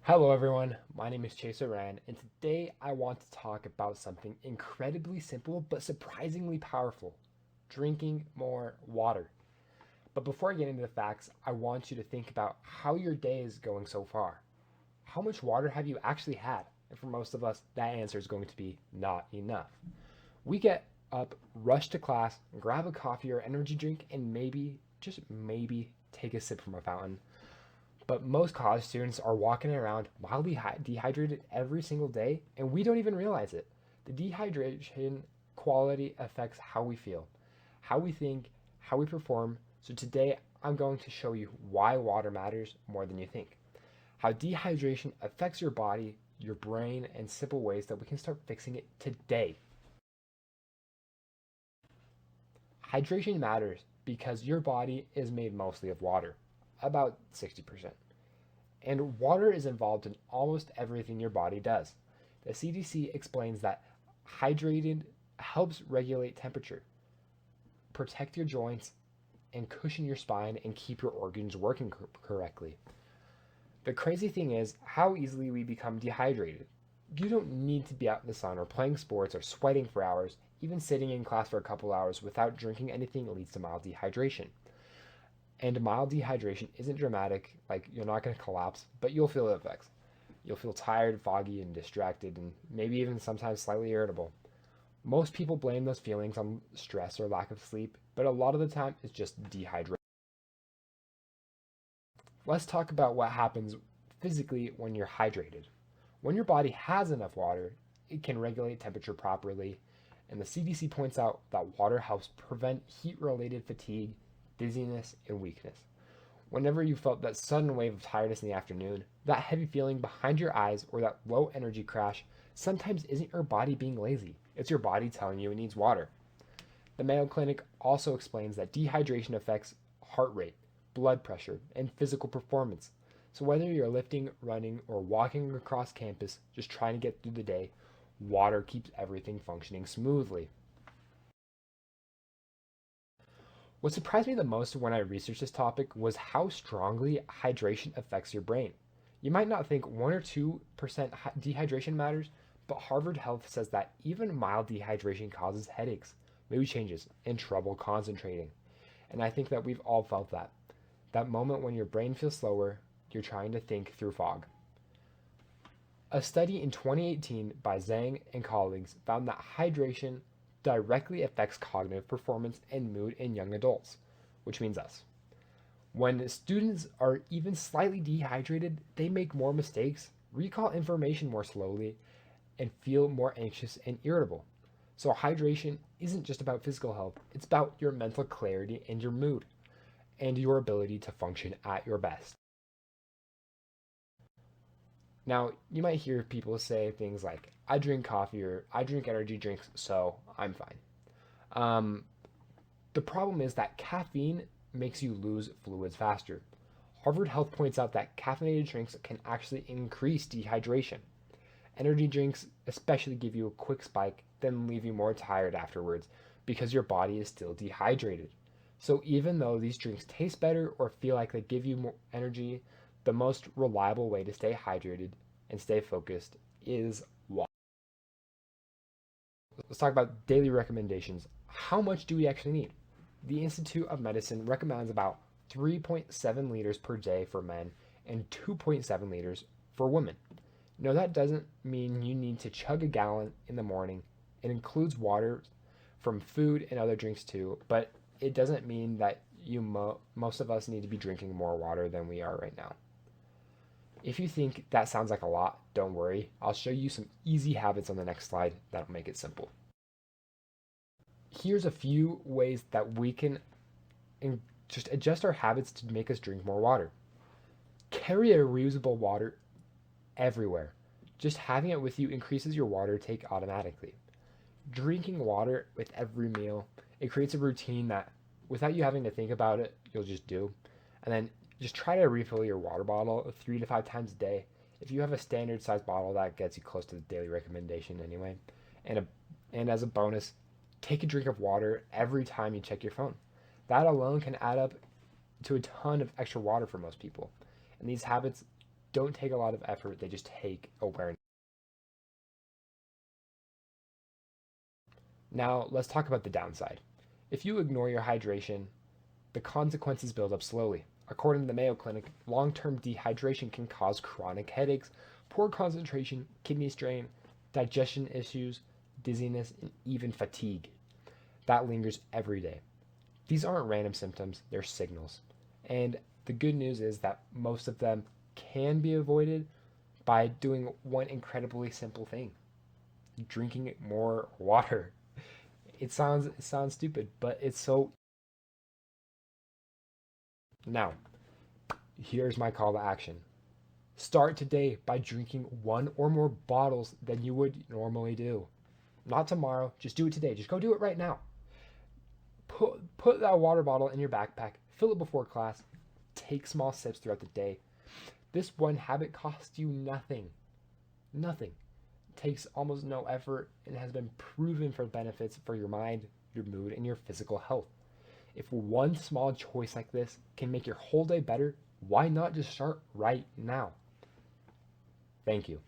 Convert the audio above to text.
Hello, everyone. My name is Chase Oran, and today I want to talk about something incredibly simple but surprisingly powerful: drinking more water. But before I get into the facts, I want you to think about how your day is going so far. How much water have you actually had? And for most of us, that answer is going to be not enough. We get up, rush to class, grab a coffee or energy drink, and maybe, just maybe, take a sip from a fountain. But most college students are walking around mildly dehydrated every single day, and we don't even realize it. The dehydration quality affects how we feel, how we think, how we perform. So today, I'm going to show you why water matters more than you think, how dehydration affects your body, your brain, and simple ways that we can start fixing it today. Hydration matters because your body is made mostly of water, about 60%. And water is involved in almost everything your body does. The CDC explains that hydrated helps regulate temperature, protect your joints, and cushion your spine and keep your organs working correctly. The crazy thing is how easily we become dehydrated. You don't need to be out in the sun or playing sports or sweating for hours. Even sitting in class for a couple hours without drinking anything leads to mild dehydration. And mild dehydration isn't dramatic, like you're not going to collapse, but you'll feel the effects. You'll feel tired, foggy, and distracted, and maybe even sometimes slightly irritable. Most people blame those feelings on stress or lack of sleep, but a lot of the time it's just dehydration. Let's talk about what happens physically when you're hydrated. When your body has enough water, it can regulate temperature properly, and the CDC points out that water helps prevent heat related fatigue, dizziness, and weakness. Whenever you felt that sudden wave of tiredness in the afternoon, that heavy feeling behind your eyes, or that low energy crash, sometimes isn't your body being lazy. It's your body telling you it needs water. The Mayo Clinic also explains that dehydration affects heart rate, blood pressure, and physical performance. So whether you're lifting, running, or walking across campus, just trying to get through the day, water keeps everything functioning smoothly. What surprised me the most when I researched this topic was how strongly hydration affects your brain. You might not think 1 or 2% dehydration matters, but Harvard Health says that even mild dehydration causes headaches, mood changes, and trouble concentrating. And I think that we've all felt that. That moment when your brain feels slower, you're trying to think through fog. A study in 2018 by Zhang and colleagues found that hydration directly affects cognitive performance and mood in young adults, which means us. When students are even slightly dehydrated, they make more mistakes, recall information more slowly, and feel more anxious and irritable. So, hydration isn't just about physical health, it's about your mental clarity and your mood, and your ability to function at your best. Now, you might hear people say things like, I drink coffee or I drink energy drinks, so I'm fine. Um, the problem is that caffeine makes you lose fluids faster. Harvard Health points out that caffeinated drinks can actually increase dehydration. Energy drinks especially give you a quick spike, then leave you more tired afterwards because your body is still dehydrated. So, even though these drinks taste better or feel like they give you more energy, the most reliable way to stay hydrated and stay focused is water. Let's talk about daily recommendations. How much do we actually need? The Institute of Medicine recommends about 3.7 liters per day for men and 2.7 liters for women. No, that doesn't mean you need to chug a gallon in the morning. It includes water from food and other drinks too, but it doesn't mean that most of us need to be drinking more water than we are right now. If you think that sounds like a lot, don't worry. I'll show you some easy habits on the next slide that'll make it simple. Here's a few ways that we can just adjust our habits to make us drink more water. Carry a reusable water everywhere. Just having it with you increases your water take automatically. Drinking water with every meal, it creates a routine that without you having to think about it, you'll just do. And then just try to refill your water bottle 3 to 5 times a day. If you have a standard size bottle, that gets you close to the daily recommendation anyway. And a, and as a bonus, take a drink of water every time you check your phone. That alone can add up to a ton of extra water for most people. And these habits don't take a lot of effort, they just take awareness. Now, let's talk about the downside. If you ignore your hydration, the consequences build up slowly. According to the Mayo Clinic, long term dehydration can cause chronic headaches, poor concentration, kidney strain, digestion issues, dizziness, and even fatigue. That lingers every day. These aren't random symptoms, they're signals. And the good news is that most of them can be avoided by doing one incredibly simple thing: drinking more water. It sounds stupid, but it's so. Now, here's my call to action. Start today by drinking one or more bottles than you would normally do. Not tomorrow, just do it today. Just go do it right now. Put that water bottle in your backpack, fill it before class, take small sips throughout the day. This one habit costs you nothing. Nothing. It takes almost no effort and has been proven for benefits for your mind, your mood, and your physical health. If one small choice like this can make your whole day better, why not just start right now? Thank you.